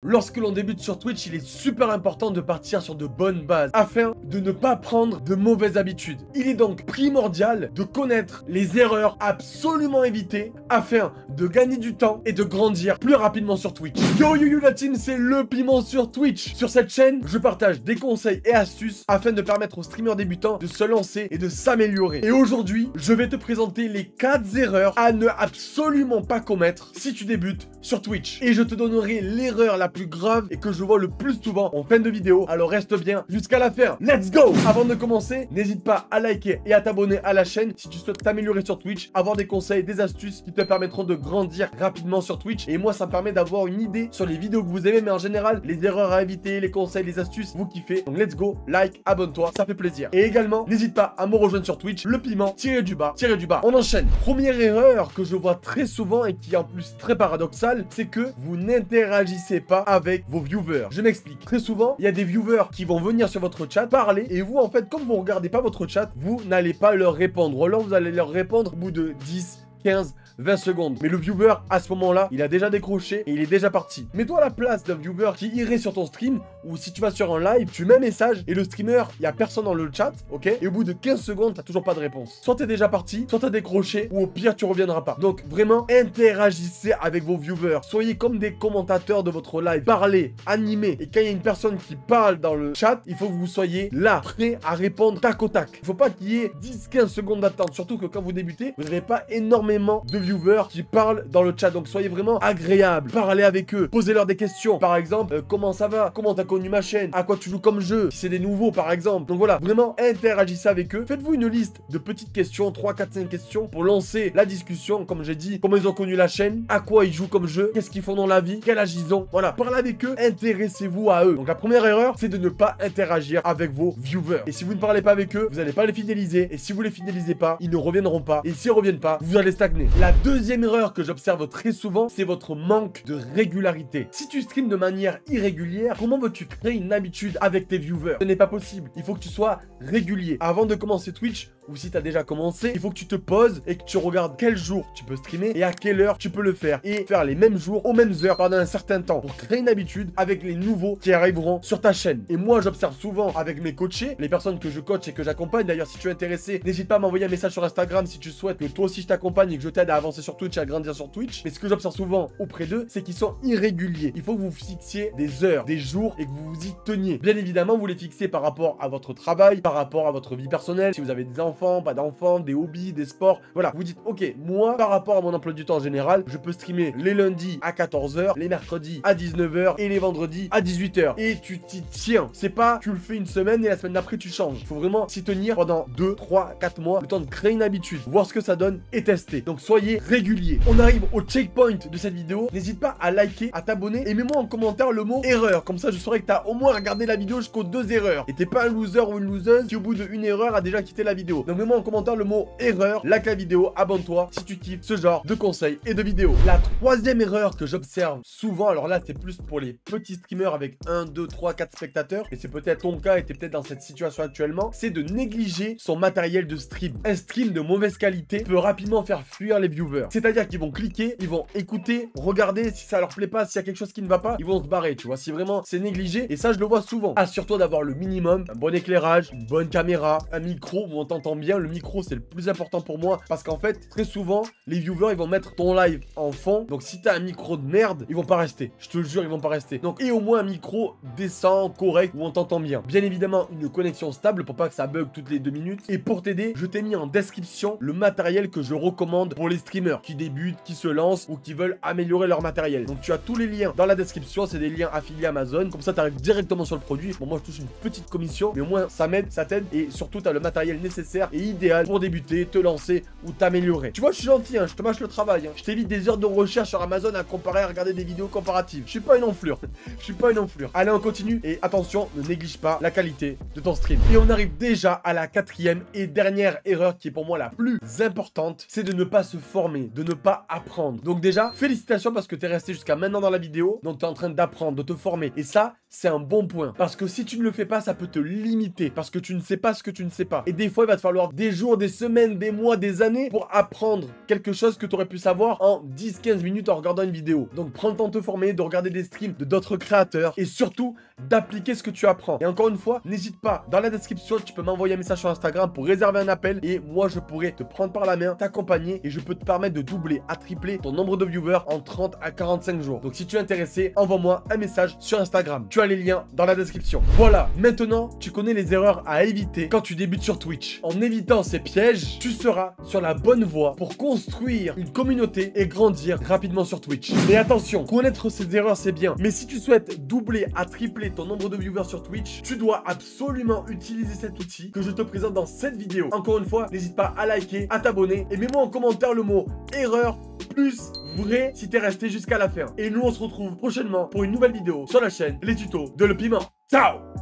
Lorsque l'on débute sur Twitch, il est super important de partir sur de bonnes bases afin de ne pas prendre de mauvaises habitudes. Il est donc primordial de connaître les erreurs à absolument éviter afin de gagner du temps et de grandir plus rapidement sur Twitch. Yo yo yo la team, c'est le piment sur Twitch. Sur cette chaîne, je partage des conseils et astuces afin de permettre aux streamers débutants de se lancer et de s'améliorer. Et aujourd'hui, je vais te présenter les 4 erreurs à ne absolument pas commettre si tu débutes sur Twitch. Et je te donnerai l'erreur la plus grave et que je vois le plus souvent en fin de vidéo, alors reste bien jusqu'à la fin. Let's go! Avant de commencer, n'hésite pas à liker et à t'abonner à la chaîne si tu souhaites t'améliorer sur Twitch, avoir des conseils, des astuces qui te permettront de grandir rapidement sur Twitch. Et moi, ça me permet d'avoir une idée sur les vidéos que vous aimez, mais en général, les erreurs à éviter, les conseils, les astuces, vous kiffez. Donc let's go, like, abonne-toi, ça fait plaisir. Et également, n'hésite pas à me rejoindre sur Twitch, le piment, tiré du bas. On enchaîne. Première erreur que je vois très souvent et qui est en plus très paradoxale, c'est que vous n'interagissez pas avec vos viewers. Je m'explique. Très souvent, il y a des viewers qui vont venir sur votre chat, parler, et vous, en fait, comme vous regardez pas votre chat, vous n'allez pas leur répondre. Ou alors, vous allez leur répondre au bout de 10, 15, 20 secondes. Mais le viewer, à ce moment-là, il a déjà décroché et il est déjà parti. Mets-toi à la place d'un viewer qui irait sur ton stream, ou si tu vas sur un live, tu mets un message et le streamer, il n'y a personne dans le chat, ok? Et au bout de 15 secondes, t'as toujours pas de réponse. Soit t'es déjà parti, soit t'as décroché, ou au pire, tu reviendras pas. Donc vraiment, interagissez avec vos viewers. Soyez comme des commentateurs de votre live. Parlez, animez. Et quand il y a une personne qui parle dans le chat, il faut que vous soyez là, prêt à répondre tac au tac. Il faut pas qu'il y ait 10-15 secondes d'attente. Surtout que quand vous débutez, vous n'avez pas énormément de viewers qui parlent dans le chat. Donc soyez vraiment agréables. Parlez avec eux. Posez-leur des questions. Par exemple, comment ça va? Comment t'as connu ma chaîne? À quoi tu joues comme jeu? Si c'est des nouveaux par exemple. Donc voilà, vraiment interagissez avec eux. Faites-vous une liste de petites questions, 3, 4, 5 questions pour lancer la discussion. Comme j'ai dit, comment ils ont connu la chaîne? À quoi ils jouent comme jeu? Qu'est-ce qu'ils font dans la vie? Quel âge ils ont? Voilà, parlez avec eux. Intéressez-vous à eux. Donc la première erreur, c'est de ne pas interagir avec vos viewers. Et si vous ne parlez pas avec eux, vous n'allez pas les fidéliser. Et si vous les fidélisez pas, ils ne reviendront pas. Et s'ils reviennent pas, vous allez stagner. La deuxième erreur que j'observe très souvent, c'est votre manque de régularité. Si tu streams de manière irrégulière, comment veux-tu créer une habitude avec tes viewers? Ce n'est pas possible. Il faut que tu sois régulier. Avant de commencer Twitch, ou si tu as déjà commencé, il faut que tu te poses et que tu regardes quel jour tu peux streamer et à quelle heure tu peux le faire. Et faire les mêmes jours aux mêmes heures pendant un certain temps pour créer une habitude avec les nouveaux qui arriveront sur ta chaîne. Et moi, j'observe souvent avec mes coachés, les personnes que je coach et que j'accompagne. D'ailleurs, si tu es intéressé, n'hésite pas à m'envoyer un message sur Instagram si tu souhaites que toi aussi je t'accompagne et que je t'aide à avancer sur Twitch et à grandir sur Twitch. Mais ce que j'observe souvent auprès d'eux, c'est qu'ils sont irréguliers. Il faut que vous fixiez des heures, des jours et que vous vous y teniez. Bien évidemment, vous les fixez par rapport à votre travail, par rapport à votre vie personnelle. Si vous avez des enfants, pas d'enfants, des hobbies, des sports. Voilà, vous dites, ok, moi, par rapport à mon emploi du temps en général, je peux streamer les lundis à 14 h, les mercredis à 19 h et les vendredis à 18 h. Et tu t'y tiens. C'est pas, tu le fais une semaine et la semaine d'après, tu changes. Il faut vraiment s'y tenir pendant 2, 3, 4 mois, le temps de créer une habitude, voir ce que ça donne et tester. Donc, soyez réguliers. On arrive au checkpoint de cette vidéo. N'hésite pas à liker, à t'abonner et mets-moi en commentaire le mot erreur. Comme ça, je saurai que tu as au moins regardé la vidéo jusqu'aux 2 erreurs. Et t'es pas un loser ou une loseuse qui, au bout d'une erreur, a déjà quitté la vidéo. Donc, mets-moi en commentaire le mot erreur, like la vidéo, abonne-toi si tu kiffes ce genre de conseils et de vidéos. La troisième erreur que j'observe souvent, alors là c'est plus pour les petits streamers avec 1, 2, 3, 4 spectateurs, et c'est peut-être ton cas et t'es peut-être dans cette situation actuellement, c'est de négliger son matériel de stream. Un stream de mauvaise qualité peut rapidement faire fuir les viewers. C'est-à-dire qu'ils vont cliquer, ils vont écouter, regarder, si ça leur plaît pas, s'il y a quelque chose qui ne va pas, ils vont se barrer, tu vois, si vraiment c'est négligé, et ça je le vois souvent. Assure-toi d'avoir le minimum, un bon éclairage, une bonne caméra, un micro où on t'entend bien. Le micro c'est le plus important pour moi parce qu'en fait très souvent les viewers ils vont mettre ton live en fond, donc si t'as un micro de merde ils vont pas rester, je te le jure ils vont pas rester. Donc et au moins un micro décent, correct, où on t'entend bien. Bien évidemment une connexion stable pour pas que ça bug toutes les 2 minutes. Et pour t'aider, je t'ai mis en description le matériel que je recommande pour les streamers qui débutent, qui se lancent ou qui veulent améliorer leur matériel. Donc tu as tous les liens dans la description, c'est des liens affiliés Amazon, comme ça tu arrives directement sur le produit. Bon moi je touche une petite commission mais au moins ça m'aide, ça t'aide et surtout tu as le matériel nécessaire et idéal pour débuter, te lancer ou t'améliorer. Tu vois, je suis gentil, hein, je te mâche le travail. Hein. Je t'évite des heures de recherche sur Amazon à comparer, à regarder des vidéos comparatives. Je suis pas une enflure. Je suis pas une enflure. Allez, on continue. Et attention, ne néglige pas la qualité de ton stream. Et on arrive déjà à la 4e et dernière erreur qui est pour moi la plus importante. C'est de ne pas se former, de ne pas apprendre. Donc déjà, félicitations parce que tu es resté jusqu'à maintenant dans la vidéo. Donc tu es en train d'apprendre, de te former. Et ça, c'est un bon point. Parce que si tu ne le fais pas, ça peut te limiter. Parce que tu ne sais pas ce que tu ne sais pas. Et des fois, il va te falloir des jours, des semaines, des mois, des années pour apprendre quelque chose que tu aurais pu savoir en 10-15 minutes en regardant une vidéo. Donc prends le temps de te former, de regarder des streams de d'autres créateurs et surtout d'appliquer ce que tu apprends. Et encore une fois, n'hésite pas, dans la description, tu peux m'envoyer un message sur Instagram pour réserver un appel et moi, je pourrais te prendre par la main, t'accompagner et je peux te permettre de doubler, à tripler ton nombre de viewers en 30 à 45 jours. Donc si tu es intéressé, envoie-moi un message sur Instagram. Tu as les liens dans la description. Voilà, maintenant, tu connais les erreurs à éviter quand tu débutes sur Twitch. En évitant ces pièges, tu seras sur la bonne voie pour construire une communauté et grandir rapidement sur Twitch. Mais attention, connaître ces erreurs, c'est bien. Mais si tu souhaites doubler à tripler ton nombre de viewers sur Twitch, tu dois absolument utiliser cet outil que je te présente dans cette vidéo. Encore une fois, n'hésite pas à liker, à t'abonner et mets-moi en commentaire le mot erreur plus vrai si t'es resté jusqu'à la fin. Et nous, on se retrouve prochainement pour une nouvelle vidéo sur la chaîne Les Tutos de Le Piment. Ciao!